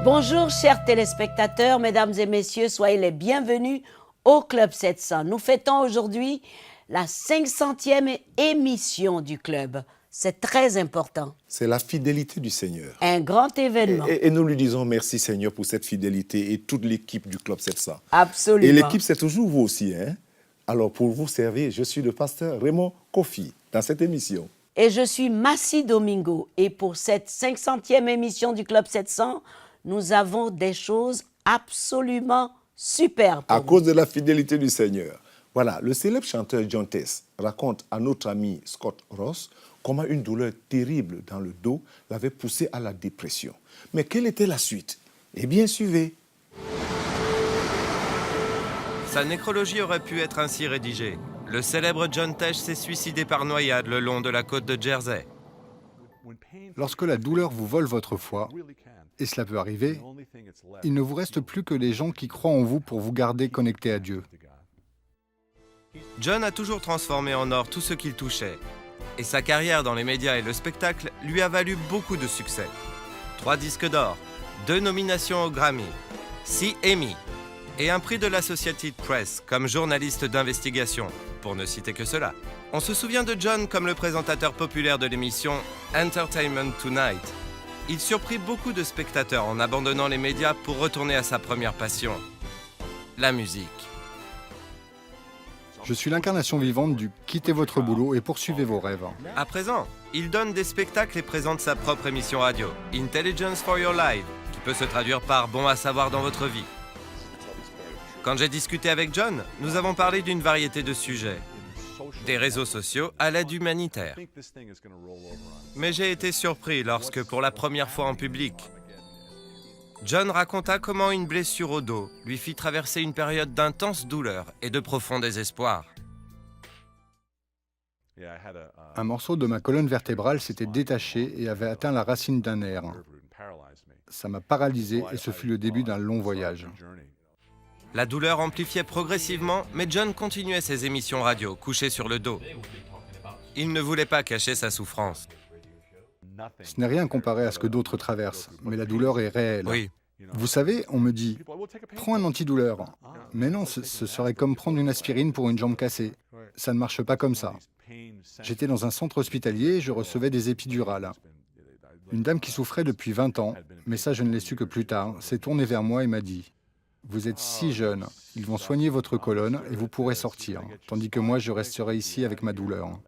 Bonjour chers téléspectateurs, mesdames et messieurs, soyez les bienvenus au Club 700. Nous fêtons aujourd'hui la 500e émission du Club. C'est très important. C'est la fidélité du Seigneur. Un grand événement. Et nous lui disons merci Seigneur pour cette fidélité et toute l'équipe du Club 700. Absolument. Et l'équipe, c'est toujours vous aussi. Alors pour vous servir, je suis le pasteur Raymond Kofi dans cette émission. Et je suis Massi Domingo. Et pour cette 500e émission du Club 700, nous avons des choses absolument superbes. À cause de la fidélité du Seigneur. Voilà, le célèbre chanteur John Tess raconte à notre ami Scott Ross comment une douleur terrible dans le dos l'avait poussé à la dépression. Mais quelle était la suite? Eh bien, suivez. Sa nécrologie aurait pu être ainsi rédigée. Le célèbre John Tesh s'est suicidé par noyade le long de la côte de Jersey. Lorsque la douleur vous vole votre foi, et cela peut arriver, il ne vous reste plus que les gens qui croient en vous pour vous garder connecté à Dieu. John a toujours transformé en or tout ce qu'il touchait. Et sa carrière dans les médias et le spectacle lui a valu beaucoup de succès. 3 disques d'or, 2 nominations aux Grammy, 6 Emmy et un prix de l'Associated Press comme journaliste d'investigation, pour ne citer que cela. On se souvient de John comme le présentateur populaire de l'émission Entertainment Tonight. Il surprit beaucoup de spectateurs en abandonnant les médias pour retourner à sa première passion, la musique. Je suis l'incarnation vivante du « quittez votre boulot et poursuivez vos rêves ». À présent, il donne des spectacles et présente sa propre émission radio, Intelligence for Your Life, qui peut se traduire par « bon à savoir dans votre vie ». Quand j'ai discuté avec John, nous avons parlé d'une variété de sujets, des réseaux sociaux à l'aide humanitaire. Mais j'ai été surpris lorsque, pour la première fois en public, John raconta comment une blessure au dos lui fit traverser une période d'intense douleur et de profond désespoir. Un morceau de ma colonne vertébrale s'était détaché et avait atteint la racine d'un nerf. Ça m'a paralysé et ce fut le début d'un long voyage. La douleur amplifiait progressivement, mais John continuait ses émissions radio, couché sur le dos. Il ne voulait pas cacher sa souffrance. Ce n'est rien comparé à ce que d'autres traversent, mais la douleur est réelle. Oui. Vous savez, on me dit « prends un antidouleur ». Mais non, ce serait comme prendre une aspirine pour une jambe cassée. Ça ne marche pas comme ça. J'étais dans un centre hospitalier et je recevais des épidurales. Une dame qui souffrait depuis 20 ans, mais ça je ne l'ai su que plus tard, s'est tournée vers moi et m'a dit « Vous êtes si jeune, ils vont soigner votre colonne et vous pourrez sortir, tandis que moi je resterai ici avec ma douleur.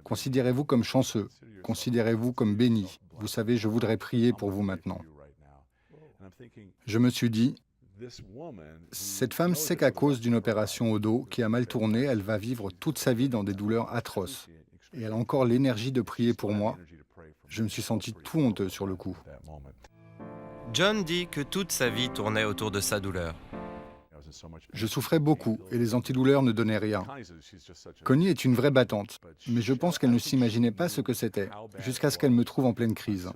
Considérez-vous comme chanceux, considérez-vous comme béni. Vous savez, je voudrais prier pour vous maintenant. » Je me suis dit, cette femme sait qu'à cause d'une opération au dos qui a mal tourné, elle va vivre toute sa vie dans des douleurs atroces. Et elle a encore l'énergie de prier pour moi. Je me suis senti tout honteux sur le coup. John dit que toute sa vie tournait autour de sa douleur. Je souffrais beaucoup et les antidouleurs ne donnaient rien. Connie est une vraie battante, mais je pense qu'elle ne s'imaginait pas ce que c'était, jusqu'à ce qu'elle me trouve en pleine crise.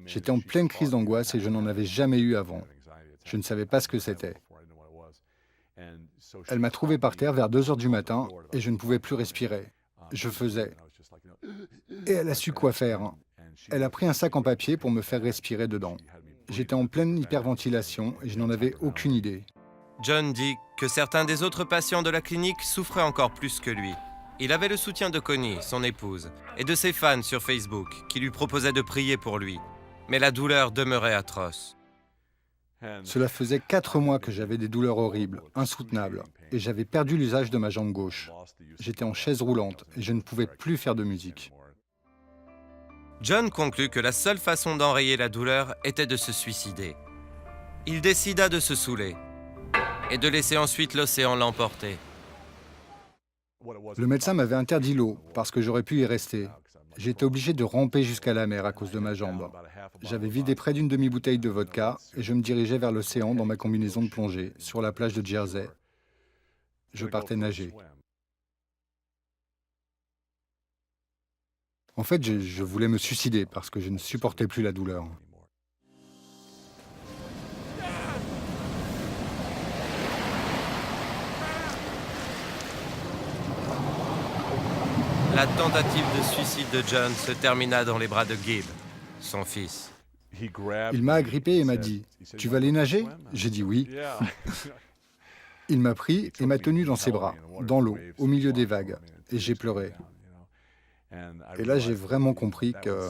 J'étais en pleine crise d'angoisse et je n'en avais jamais eu avant. Je ne savais pas ce que c'était. Elle m'a trouvé par terre vers 2 heures du matin et je ne pouvais plus respirer. Je faisais. Et elle a su quoi faire. Elle a pris un sac en papier pour me faire respirer dedans. J'étais en pleine hyperventilation et je n'en avais aucune idée. John dit que certains des autres patients de la clinique souffraient encore plus que lui. Il avait le soutien de Connie, son épouse, et de ses fans sur Facebook qui lui proposaient de prier pour lui. Mais la douleur demeurait atroce. Cela faisait 4 mois que j'avais des douleurs horribles, insoutenables, et j'avais perdu l'usage de ma jambe gauche. J'étais en chaise roulante et je ne pouvais plus faire de musique. John conclut que la seule façon d'enrayer la douleur était de se suicider. Il décida de se saouler et de laisser ensuite l'océan l'emporter. Le médecin m'avait interdit l'eau parce que j'aurais pu y rester. J'étais obligé de ramper jusqu'à la mer à cause de ma jambe. J'avais vidé près d'une demi-bouteille de vodka et je me dirigeais vers l'océan dans ma combinaison de plongée, sur la plage de Jersey. Je partais nager. En fait, je voulais me suicider parce que je ne supportais plus la douleur. La tentative de suicide de John se termina dans les bras de Gibb, son fils. Il m'a agrippé et m'a dit « Tu vas aller nager ?» J'ai dit « Oui ». Il m'a pris et m'a tenu dans ses bras, dans l'eau, au milieu des vagues, et j'ai pleuré. Et là, j'ai vraiment compris que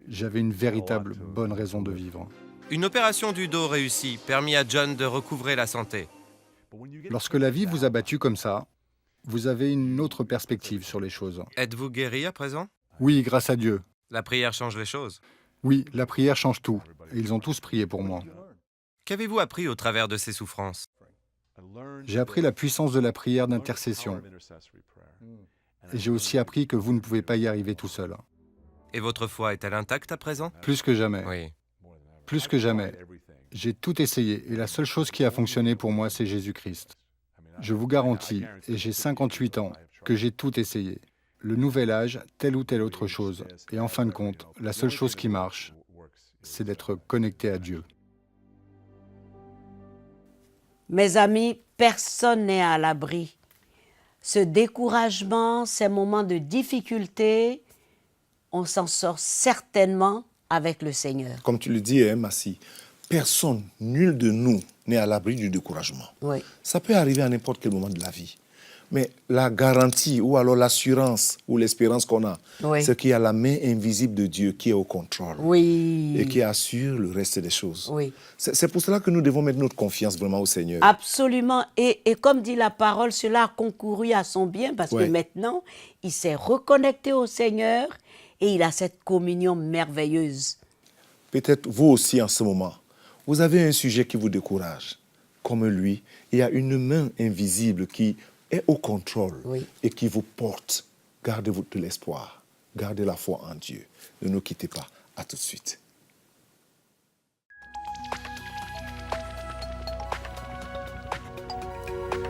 j'avais une véritable bonne raison de vivre. Une opération du dos réussie permit à John de recouvrer la santé. Lorsque la vie vous a battu comme ça, vous avez une autre perspective sur les choses. Êtes-vous guéri à présent? Oui, grâce à Dieu. La prière change les choses. Oui, la prière change tout. Et ils ont tous prié pour moi. Qu'avez-vous appris au travers de ces souffrances? J'ai appris la puissance de la prière d'intercession. Et j'ai aussi appris que vous ne pouvez pas y arriver tout seul. Et votre foi est-elle intacte à présent? Plus que jamais. Oui. Plus que jamais. J'ai tout essayé et la seule chose qui a fonctionné pour moi, c'est Jésus-Christ. Je vous garantis, et j'ai 58 ans, que j'ai tout essayé. Le nouvel âge, telle ou telle autre chose. Et en fin de compte, la seule chose qui marche, c'est d'être connecté à Dieu. Mes amis, personne n'est à l'abri. Ce découragement, ces moments de difficulté, on s'en sort certainement avec le Seigneur. Comme tu le dis, hein, Massi, personne, nul de nous n'est à l'abri du découragement. Oui. Ça peut arriver à n'importe quel moment de la vie. Mais la garantie ou alors l'assurance ou l'espérance qu'on a, Oui. c'est qu'il y a la main invisible de Dieu qui est au contrôle Oui. et qui assure le reste des choses. Oui. C'est pour cela que nous devons mettre notre confiance vraiment au Seigneur. Absolument. Et comme dit la parole, cela a concouru à son bien parce que Ouais. maintenant, il s'est reconnecté au Seigneur et il a cette communion merveilleuse. Peut-être vous aussi en ce moment, vous avez un sujet qui vous décourage. Comme lui, il y a une main invisible qui est au contrôle Oui. et qui vous porte. Gardez-vous de l'espoir. Gardez la foi en Dieu. Ne nous quittez pas. À tout de suite.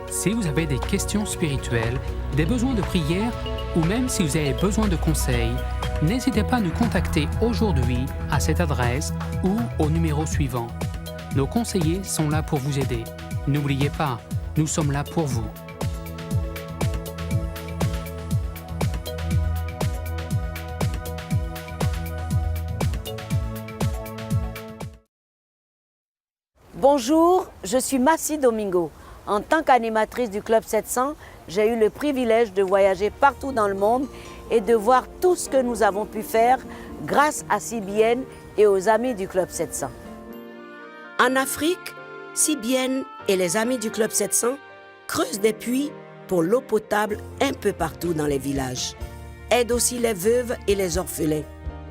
Si vous avez des questions spirituelles, des besoins de prière ou même si vous avez besoin de conseils, n'hésitez pas à nous contacter aujourd'hui à cette adresse ou au numéro suivant. Nos conseillers sont là pour vous aider. N'oubliez pas, nous sommes là pour vous. Bonjour, je suis Massi Domingo. En tant qu'animatrice du Club 700, j'ai eu le privilège de voyager partout dans le monde et de voir tout ce que nous avons pu faire grâce à CBN et aux amis du Club 700. En Afrique, CBN et les amis du Club 700 creusent des puits pour l'eau potable un peu partout dans les villages. Aident aussi les veuves et les orphelins.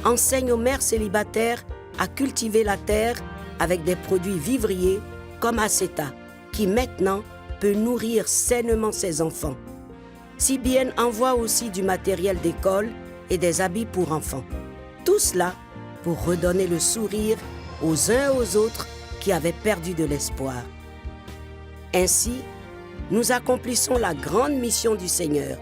Enseignent aux mères célibataires à cultiver la terre avec des produits vivriers comme Aceta, qui maintenant peut nourrir sainement ses enfants. CBN envoie aussi du matériel d'école et des habits pour enfants. Tout cela pour redonner le sourire aux uns et aux autres qui avaient perdu de l'espoir. Ainsi, nous accomplissons la grande mission du Seigneur,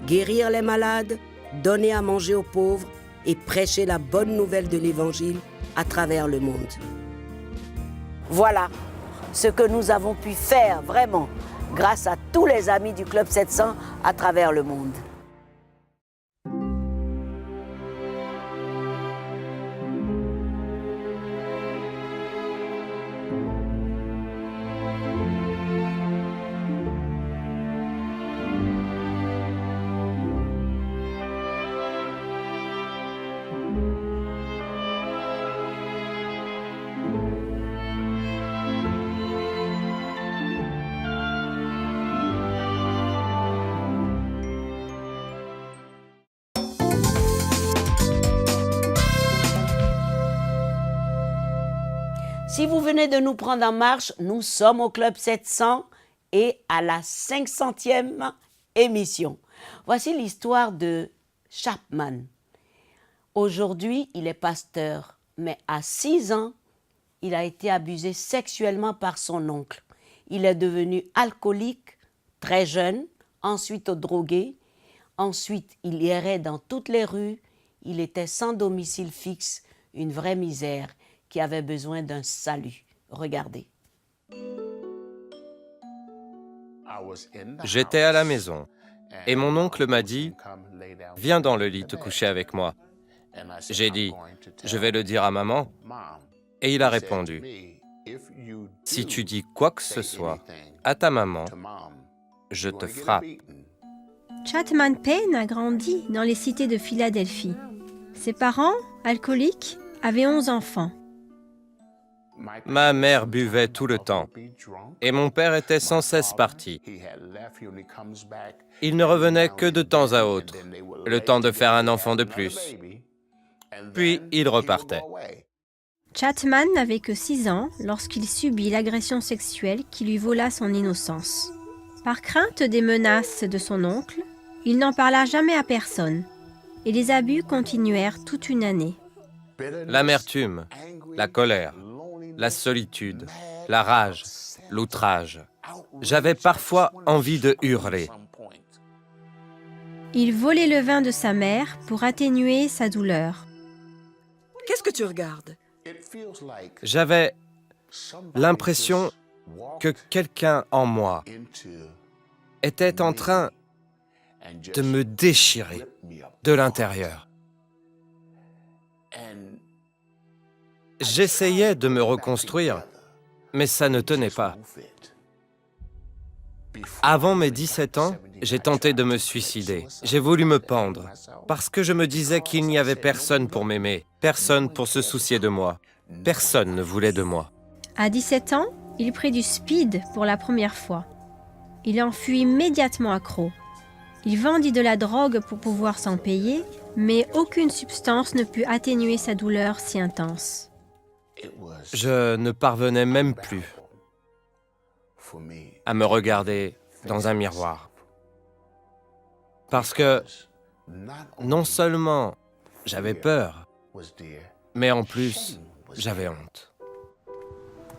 guérir les malades, donner à manger aux pauvres et prêcher la bonne nouvelle de l'Évangile à travers le monde. Voilà ce que nous avons pu faire vraiment grâce à tous les amis du Club 700 à travers le monde. Si vous venez de nous prendre en marche, nous sommes au Club 700 et à la 500e émission. Voici l'histoire de Chapman. Aujourd'hui, il est pasteur, mais à 6 ans, il a été abusé sexuellement par son oncle. Il est devenu alcoolique très jeune, ensuite drogué. Ensuite, il errait dans toutes les rues. Il était sans domicile fixe, une vraie misère, qui avait besoin d'un salut. Regardez. J'étais à la maison et mon oncle m'a dit « Viens dans le lit te coucher avec moi ». J'ai dit, je vais le dire à maman. Et il a répondu, si tu dis quoi que ce soit à ta maman, je te frappe. Chatman Payne a grandi dans les cités de Philadelphie. Ses parents, alcooliques, avaient 11 enfants. Ma mère buvait tout le temps et mon père était sans cesse parti. Il ne revenait que de temps à autre, le temps de faire un enfant de plus. Puis il repartait. Chatman n'avait que 6 ans lorsqu'il subit l'agression sexuelle qui lui vola son innocence. Par crainte des menaces de son oncle, il n'en parla jamais à personne et les abus continuèrent toute une année. L'amertume, la colère, la solitude, la rage, l'outrage. J'avais parfois envie de hurler. Il volait le vin de sa mère pour atténuer sa douleur. Qu'est-ce que tu regardes? J'avais l'impression que quelqu'un en moi était en train de me déchirer de l'intérieur. J'essayais de me reconstruire, mais ça ne tenait pas. Avant mes 17 ans, j'ai tenté de me suicider. J'ai voulu me pendre, parce que je me disais qu'il n'y avait personne pour m'aimer, personne pour se soucier de moi. Personne ne voulait de moi. À 17 ans, il prit du speed pour la première fois. Il en fut immédiatement accro. Il vendit de la drogue pour pouvoir s'en payer, mais aucune substance ne put atténuer sa douleur si intense. Je ne parvenais même plus à me regarder dans un miroir. Parce que non seulement j'avais peur, mais en plus, j'avais honte.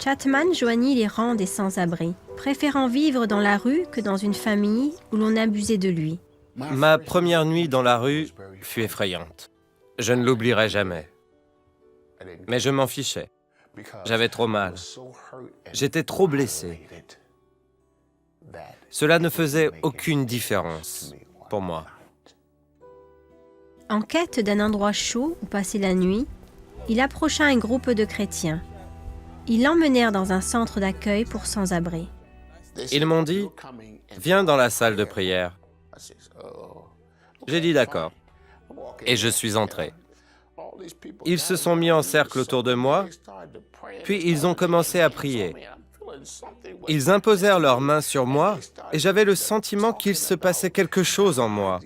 Chatman joignit les rangs des sans-abri, préférant vivre dans la rue que dans une famille où l'on abusait de lui. Ma première nuit dans la rue fut effrayante. Je ne l'oublierai jamais. Mais je m'en fichais. J'avais trop mal. J'étais trop blessé. Cela ne faisait aucune différence pour moi. En quête d'un endroit chaud où passer la nuit, il approcha un groupe de chrétiens. Ils l'emmenèrent dans un centre d'accueil pour sans-abri. Ils m'ont dit, viens dans la salle de prière. J'ai dit d'accord. Et je suis entré. Ils se sont mis en cercle autour de moi, puis ils ont commencé à prier. Ils imposèrent leurs mains sur moi et j'avais le sentiment qu'il se passait quelque chose en moi.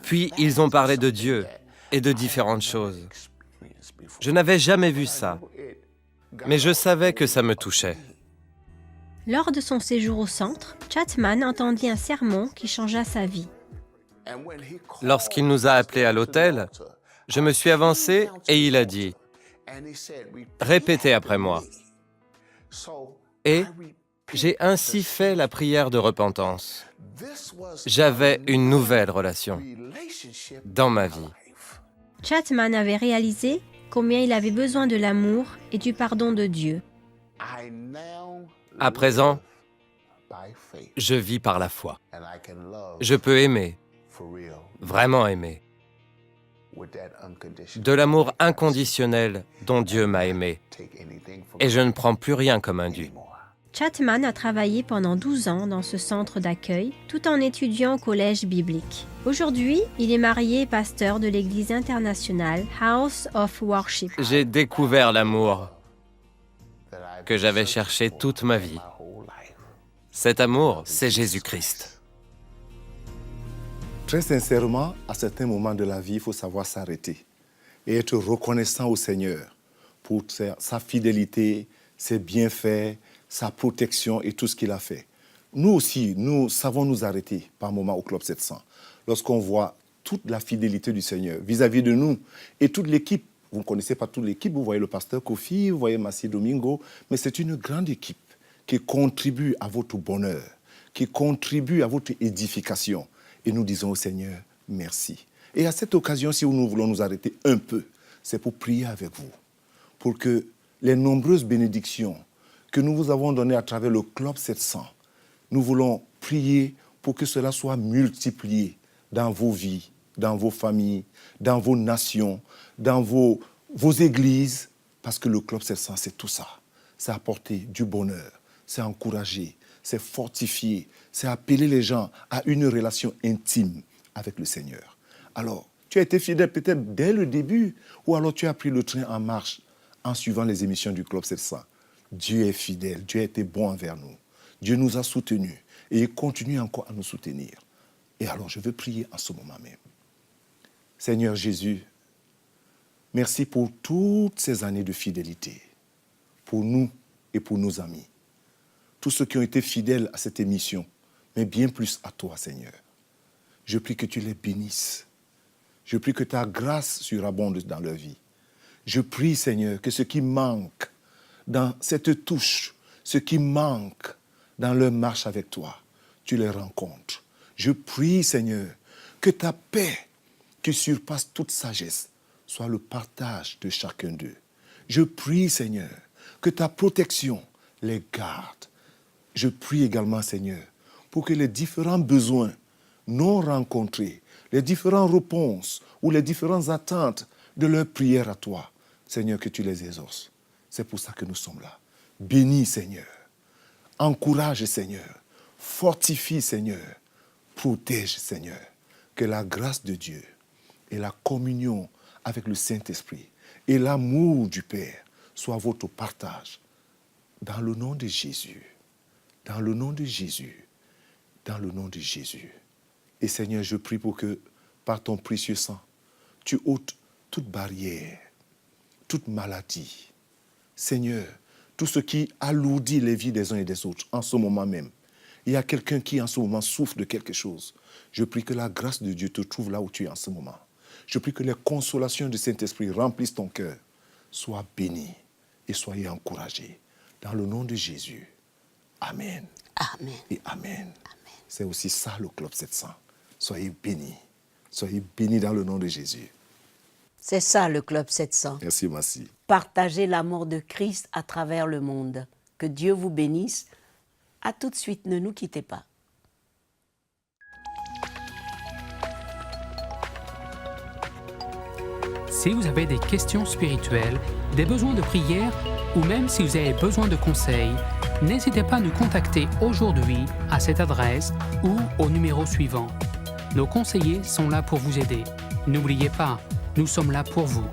Puis ils ont parlé de Dieu et de différentes choses. Je n'avais jamais vu ça, mais je savais que ça me touchait. Lors de son séjour au centre, Chatman entendit un sermon qui changea sa vie. Lorsqu'il nous a appelés à l'hôtel, je me suis avancé et il a dit, « Répétez après moi. » Et j'ai ainsi fait la prière de repentance. J'avais une nouvelle relation dans ma vie. Chatman avait réalisé combien il avait besoin de l'amour et du pardon de Dieu. À présent, je vis par la foi. Je peux aimer, vraiment aimer, de l'amour inconditionnel dont Dieu m'a aimé. Et je ne prends plus rien comme un dû. Chatman a travaillé pendant 12 ans dans ce centre d'accueil, tout en étudiant au collège biblique. Aujourd'hui, il est marié et pasteur de l'église internationale House of Worship. J'ai découvert l'amour que j'avais cherché toute ma vie. Cet amour, c'est Jésus-Christ. Très sincèrement, à certains moments de la vie, il faut savoir s'arrêter et être reconnaissant au Seigneur pour sa fidélité, ses bienfaits, sa protection et tout ce qu'il a fait. Nous aussi, nous savons nous arrêter par moments au Club 700 lorsqu'on voit toute la fidélité du Seigneur vis-à-vis de nous et toute l'équipe. Vous ne connaissez pas toute l'équipe, vous voyez le pasteur Kofi, vous voyez Massi Domingo, mais c'est une grande équipe qui contribue à votre bonheur, qui contribue à votre édification. Et nous disons au Seigneur, merci. Et à cette occasion, si nous voulons nous arrêter un peu, c'est pour prier avec vous, pour que les nombreuses bénédictions que nous vous avons données à travers le Club 700, nous voulons prier pour que cela soit multiplié dans vos vies, dans vos familles, dans vos nations, dans vos églises, parce que le Club 700, c'est tout ça. C'est apporter du bonheur, c'est encourager, c'est fortifier, c'est appeler les gens à une relation intime avec le Seigneur. Alors, tu as été fidèle peut-être dès le début, ou alors tu as pris le train en marche en suivant les émissions du Club 700. Dieu est fidèle, Dieu a été bon envers nous. Dieu nous a soutenus et il continue encore à nous soutenir. Et alors, je veux prier en ce moment même. Seigneur Jésus, merci pour toutes ces années de fidélité, pour nous et pour nos amis. Tous ceux qui ont été fidèles à cette émission, mais bien plus à toi, Seigneur. Je prie que tu les bénisses. Je prie que ta grâce surabonde dans leur vie. Je prie, Seigneur, que ce qui manque dans cette touche, ce qui manque dans leur marche avec toi, tu les rencontres. Je prie, Seigneur, que ta paix, qui surpasse toute sagesse, soit le partage de chacun d'eux. Je prie, Seigneur, que ta protection les garde. Je prie également, Seigneur, pour que les différents besoins non rencontrés, les différentes réponses ou les différentes attentes de leur prière à toi, Seigneur, que tu les exauces. C'est pour ça que nous sommes là. Bénis, Seigneur. Encourage, Seigneur. Fortifie, Seigneur. Protège, Seigneur. Que la grâce de Dieu et la communion avec le Saint-Esprit et l'amour du Père soient votre partage. Dans le nom de Jésus. Dans le nom de Jésus. Dans le nom de Jésus. Et Seigneur, je prie pour que, par ton précieux sang, tu ôtes toute barrière, toute maladie. Seigneur, tout ce qui alourdit les vies des uns et des autres en ce moment même. Il y a quelqu'un qui en ce moment souffre de quelque chose. Je prie que la grâce de Dieu te trouve là où tu es en ce moment. Je prie que les consolations du Saint-Esprit remplissent ton cœur. Sois béni et soyez encouragés. Dans le nom de Jésus. Amen. Amen. Et Amen. C'est aussi ça le Club 700. Soyez bénis. Soyez bénis dans le nom de Jésus. C'est ça le Club 700. Merci, merci. Partagez l'amour de Christ à travers le monde. Que Dieu vous bénisse. À tout de suite, ne nous quittez pas. Si vous avez des questions spirituelles, des besoins de prière ou même si vous avez besoin de conseils, n'hésitez pas à nous contacter aujourd'hui à cette adresse ou au numéro suivant. Nos conseillers sont là pour vous aider. N'oubliez pas, nous sommes là pour vous.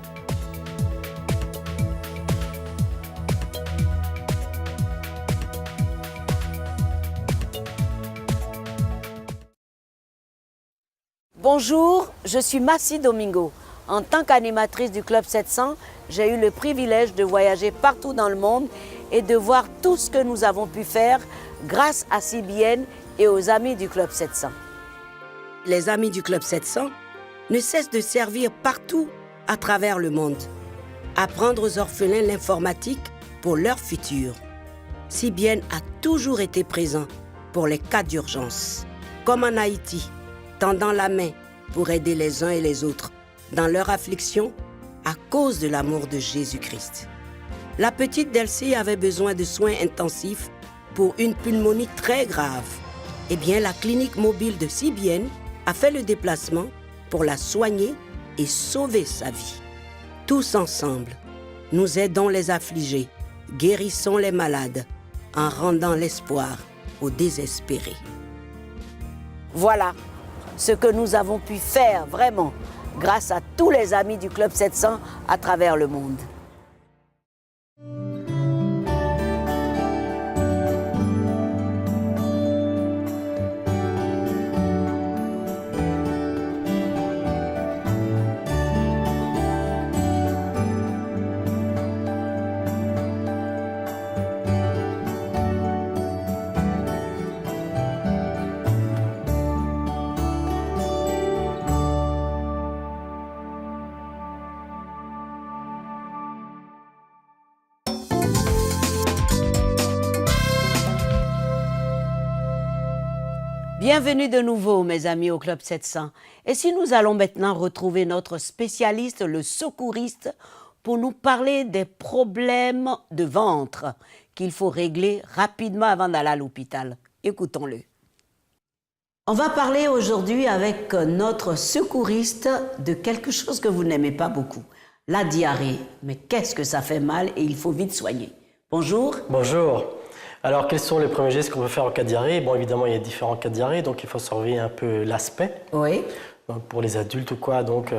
Bonjour, je suis Massi Domingo. En tant qu'animatrice du Club 700, j'ai eu le privilège de voyager partout dans le monde et de voir tout ce que nous avons pu faire grâce à CBN et aux amis du Club 700. Les amis du Club 700 ne cessent de servir partout à travers le monde. Apprendre aux orphelins l'informatique pour leur futur. CBN a toujours été présent pour les cas d'urgence, comme en Haïti, tendant la main pour aider les uns et les autres dans leur affliction à cause de l'amour de Jésus-Christ. La petite Delcy avait besoin de soins intensifs pour une pneumonie très grave. Eh bien, la clinique mobile de CBN a fait le déplacement pour la soigner et sauver sa vie. Tous ensemble, nous aidons les affligés, guérissons les malades, en rendant l'espoir aux désespérés. Voilà ce que nous avons pu faire vraiment grâce à tous les amis du Club 700 à travers le monde. Bienvenue de nouveau, mes amis, au Club 700. Et si nous allons maintenant retrouver notre spécialiste, le secouriste, pour nous parler des problèmes de ventre qu'il faut régler rapidement avant d'aller à l'hôpital. Écoutons-le. On va parler aujourd'hui avec notre secouriste de quelque chose que vous n'aimez pas beaucoup, la diarrhée. Mais qu'est-ce que ça fait mal et il faut vite soigner. Bonjour. Bonjour. Alors, quels sont les premiers gestes qu'on peut faire en cas de diarrhée? Bon, évidemment, il y a différents cas de diarrhée, donc il faut surveiller un peu l'aspect. Oui. Donc, pour les adultes ou quoi, donc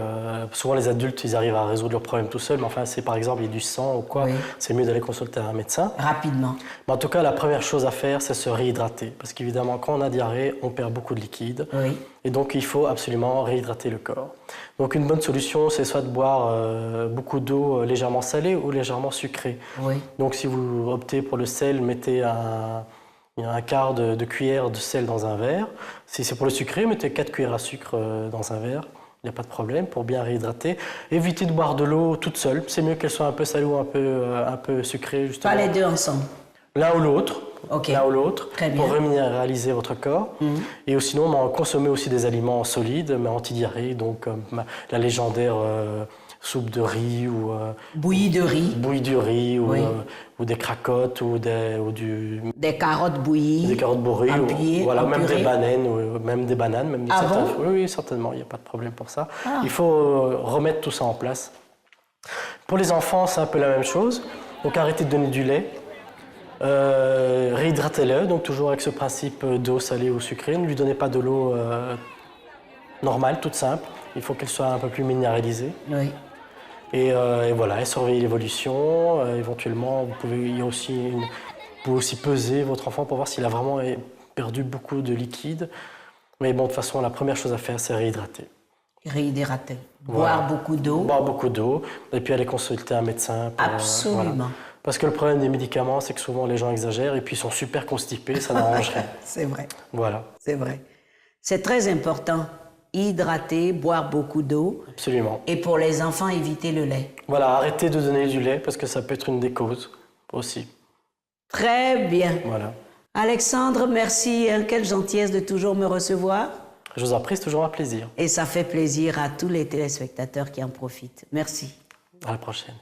souvent les adultes, ils arrivent à résoudre leurs problèmes tout seuls, mais enfin, si par exemple il y a du sang ou quoi, Oui. c'est mieux d'aller consulter un médecin. Rapidement. Mais en tout cas, la première chose à faire, c'est se réhydrater. Parce qu'évidemment, quand on a diarrhée, on perd beaucoup de liquide. Oui. Et donc, il faut absolument réhydrater le corps. Donc, une bonne solution, c'est soit de boire beaucoup d'eau légèrement salée ou légèrement sucrée. Oui. Donc, si vous optez pour le sel, mettez un quart de cuillère de sel dans un verre. Si c'est pour le sucré, mettez 4 cuillères à sucre dans un verre. Il n'y a pas de problème pour bien réhydrater. Évitez de boire de l'eau toute seule. C'est mieux qu'elle soit un peu salée ou un peu sucrée, justement. Pas les deux ensemble. L'un ou l'autre. Ok. L'un ou l'autre. Très bien. Pour reminéraliser votre corps. Et sinon, consommer aussi des aliments solides, mais anti-diarrhée. Donc, comme la légendaire soupe de riz ou Bouillie de riz. bouillie du riz Oui. ou des cracottes ou Des carottes bouillies. des carottes bourrées, Empilées, voilà, même empurées. des bananes, ou même des bananes, même Ah certains bon? fruits. Oui, certainement, il n'y a pas de problème pour ça. Ah. Il faut remettre tout ça en place. Pour les enfants, c'est un peu la même chose. Donc arrêtez de donner du lait. Réhydratez-le, donc toujours avec ce principe d'eau salée ou sucrée. Ne lui donnez pas de l'eau normale, toute simple. Il faut qu'elle soit un peu plus minéralisée. Oui. Et voilà, et surveiller l'évolution. Éventuellement, vous pouvez aussi peser votre enfant pour voir s'il a vraiment perdu beaucoup de liquide. Mais bon, de toute façon, la première chose à faire, c'est réhydrater. Réhydrater. Voilà. Boire beaucoup d'eau. Boire beaucoup d'eau, et puis aller consulter un médecin. Absolument. Voilà. Parce que le problème des médicaments, c'est que souvent les gens exagèrent et puis ils sont super constipés, ça n'arrange rien. C'est vrai. Voilà, C'est vrai. C'est très important. Hydrater, boire beaucoup d'eau. absolument. Et pour les enfants, éviter le lait. Voilà, arrêtez de donner du lait parce que ça peut être une des causes aussi. Très bien. Voilà. Alexandre, merci. Hein, quelle gentillesse de toujours me recevoir. Je vous en prie, c'est toujours un plaisir. Et ça fait plaisir à tous les téléspectateurs qui en profitent. Merci. À la prochaine.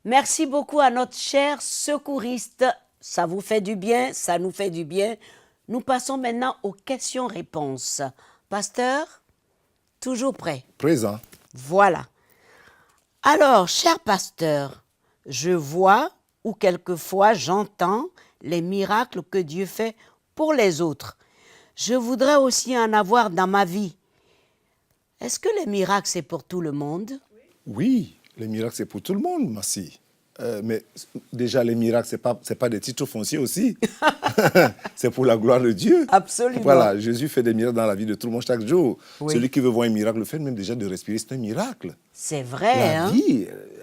Merci beaucoup à notre cher secouriste. Ça vous fait du bien, ça nous fait du bien. Nous passons maintenant aux questions-réponses. Pasteur, toujours prêt? Présent. Voilà. Alors, cher pasteur, je vois ou quelquefois j'entends les miracles que Dieu fait pour les autres. Je voudrais aussi en avoir dans ma vie. Est-ce que les miracles, c'est pour tout le monde? Oui, les miracles, c'est pour tout le monde, merci. Mais déjà, les miracles, c'est pas des titres fonciers aussi. C'est pour la gloire de Dieu. Absolument. Voilà, Jésus fait des miracles dans la vie de tout le monde chaque jour. Oui. Celui qui veut voir un miracle, le fait même déjà de respirer, c'est un miracle. C'est vrai, hein?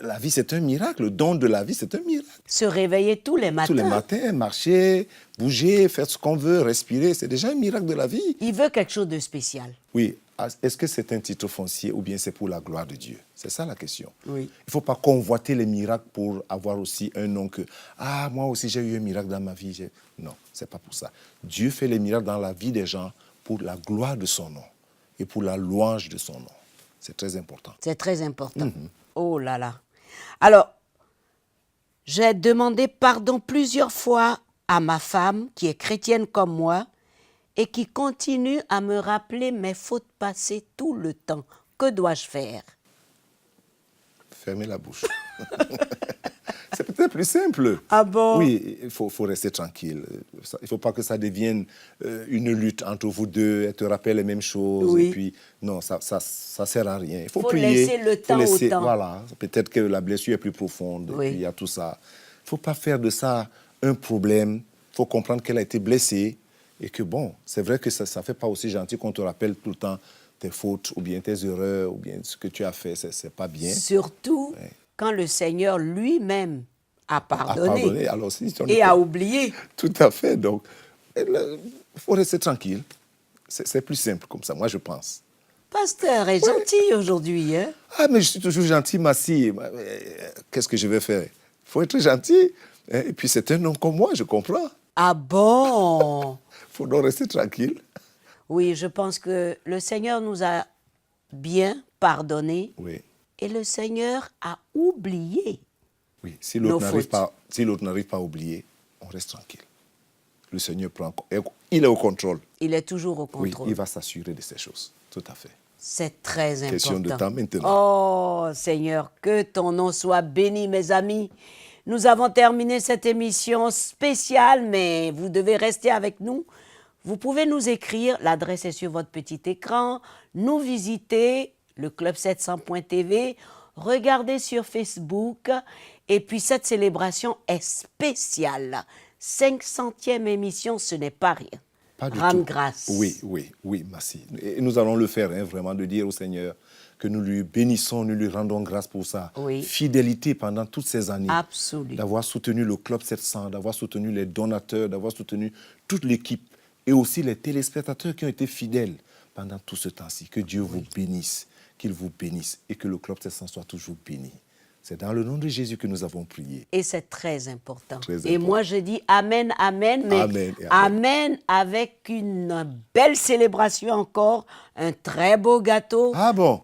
La vie, c'est un miracle. Le don de la vie, c'est un miracle. Se réveiller tous les matins. Tous les matins, marcher, bouger, faire ce qu'on veut, respirer, c'est déjà un miracle de la vie. Il veut quelque chose de spécial. Oui. Est-ce que c'est un titre foncier ou bien c'est pour la gloire de Dieu? C'est ça la question. Oui. Il ne faut pas convoiter les miracles pour avoir aussi un nom que « Ah, moi aussi j'ai eu un miracle dans ma vie. » Non, ce n'est pas pour ça. Dieu fait les miracles dans la vie des gens pour la gloire de son nom et pour la louange de son nom. C'est très important. C'est très important. Oh là là. Alors, j'ai demandé pardon plusieurs fois à ma femme, qui est chrétienne comme moi, et qui continue à me rappeler mes fautes passées tout le temps. Que dois-je faire? Fermez la bouche. C'est peut-être plus simple. Ah bon? Oui, il faut rester tranquille. Il ne faut pas que ça devienne une lutte entre vous deux. Elle te rappelle les mêmes choses. Oui. Et puis, non, ça ne sert à rien. Il faut Faut prier. laisser le temps au temps. Voilà. Peut-être que la blessure est plus profonde. Oui. Et puis, il y a tout ça. Il ne faut pas faire de ça un problème. Il faut comprendre qu'elle a été blessée. Et que bon, c'est vrai que ça ne fait pas aussi gentil qu'on te rappelle tout le temps tes fautes ou bien tes erreurs ou bien ce que tu as fait, c'est pas bien. Surtout Ouais. quand le Seigneur lui-même a pardonné, Alors, si on et a oublié. Tout à fait. Donc, il faut rester tranquille. C'est plus simple comme ça, moi je pense. Pasteur est gentil aujourd'hui, hein? Ah, mais je suis toujours gentil, Massi. Qu'est-ce que je vais faire? Il faut être gentil. Et puis c'est un homme comme moi, je comprends. Ah bon? Il faut donc rester tranquille. Oui, je pense que le Seigneur nous a bien pardonné Oui. et le Seigneur a oublié. Oui. Si Nos l'autre n'arrive fautes. pas à oublier, on reste tranquille. le Seigneur il est au contrôle. Il est toujours au Oui, contrôle. il va s'assurer de ces choses. Tout à fait. C'est très important. Question de temps maintenant. Oh Seigneur, que ton nom soit béni, mes amis. Nous avons terminé cette émission spéciale, mais vous devez rester avec nous. Vous pouvez nous écrire, l'adresse est sur votre petit écran, nous visiter, le club700.tv, regarder sur Facebook, et puis cette célébration est spéciale. 500e émission, ce n'est pas rien. Pas du Rendre tout. grâce. Oui, merci. Et nous allons le faire, vraiment, de dire au Seigneur que nous lui bénissons, nous lui rendons grâce pour sa fidélité pendant toutes ces années. Absolument. D'avoir soutenu le Club 700, d'avoir soutenu les donateurs, d'avoir soutenu toute l'équipe et aussi les téléspectateurs qui ont été fidèles pendant tout ce temps-ci. Que Dieu vous bénisse, qu'il vous bénisse et que le Club 700 soit toujours béni. C'est dans le nom de Jésus que nous avons prié. Et c'est très important. Très Et important. moi, je dis Amen, Amen, mais Amen et Amen avec une belle célébration encore, un très beau gâteau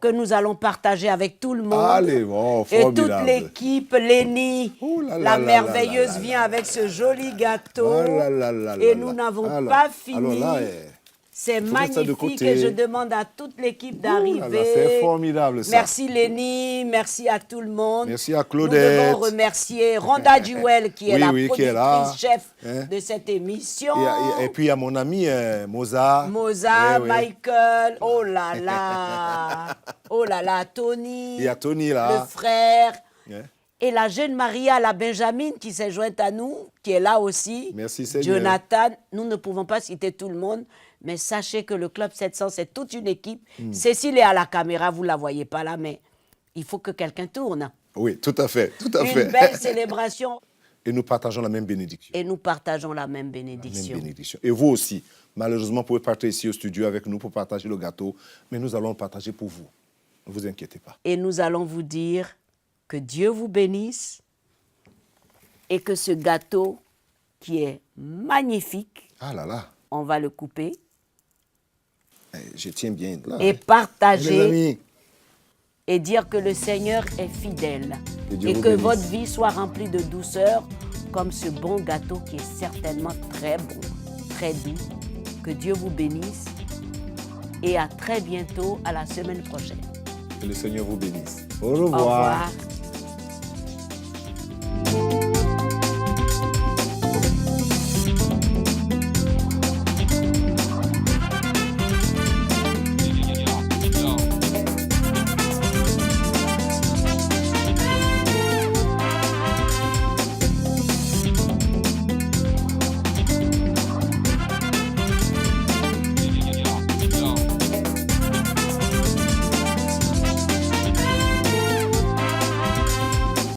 que nous allons partager avec tout le monde. Allez, bon, et formidable. toute l'équipe, Lénie, la merveilleuse là là vient avec ce joli gâteau. Oh là là là Et là nous là. n'avons Alors, pas fini. alors là, C'est faut mettre ça de magnifique côté. et je demande à toute l'équipe là là, d'arriver. c'est formidable, ça. Merci Lénie, merci à tout le monde. Merci à Nous Claudette. devons remercier Rhonda Duel qui est la qui est là. productrice-chef Hein? de cette émission. Et puis, il y a mon ami Mozart. Mozart, Eh oui. Michael, oh là là, Tony, Il y a Tony là. le frère. Hein? Et la jeune Maria, la Benjamin, qui s'est jointe à nous, qui est là aussi. Merci Seigneur. Jonathan, nous ne pouvons pas citer tout le monde, mais sachez que le Club 700, c'est toute une équipe. Cécile est à la caméra, vous ne la voyez pas là, mais il faut que quelqu'un tourne. Oui, tout à fait, tout à fait. Une belle célébration. Et nous partageons la même bénédiction. Et nous partageons la même La bénédiction. même bénédiction. Et vous aussi, malheureusement, vous pouvez partir ici au studio avec nous pour partager le gâteau, mais nous allons le partager pour vous. Ne vous inquiétez pas. Et nous allons vous dire que Dieu vous bénisse et que ce gâteau qui est magnifique, Ah là là, on va le couper je tiens bien là. et Les partager amis, et dire que le Seigneur est fidèle Que Dieu et vous que bénisse. votre vie soit remplie de douceur comme ce bon gâteau qui est certainement très bon, très doux. Que Dieu vous bénisse et à très bientôt, à la semaine prochaine. que le Seigneur vous bénisse. Au Au revoir. revoir.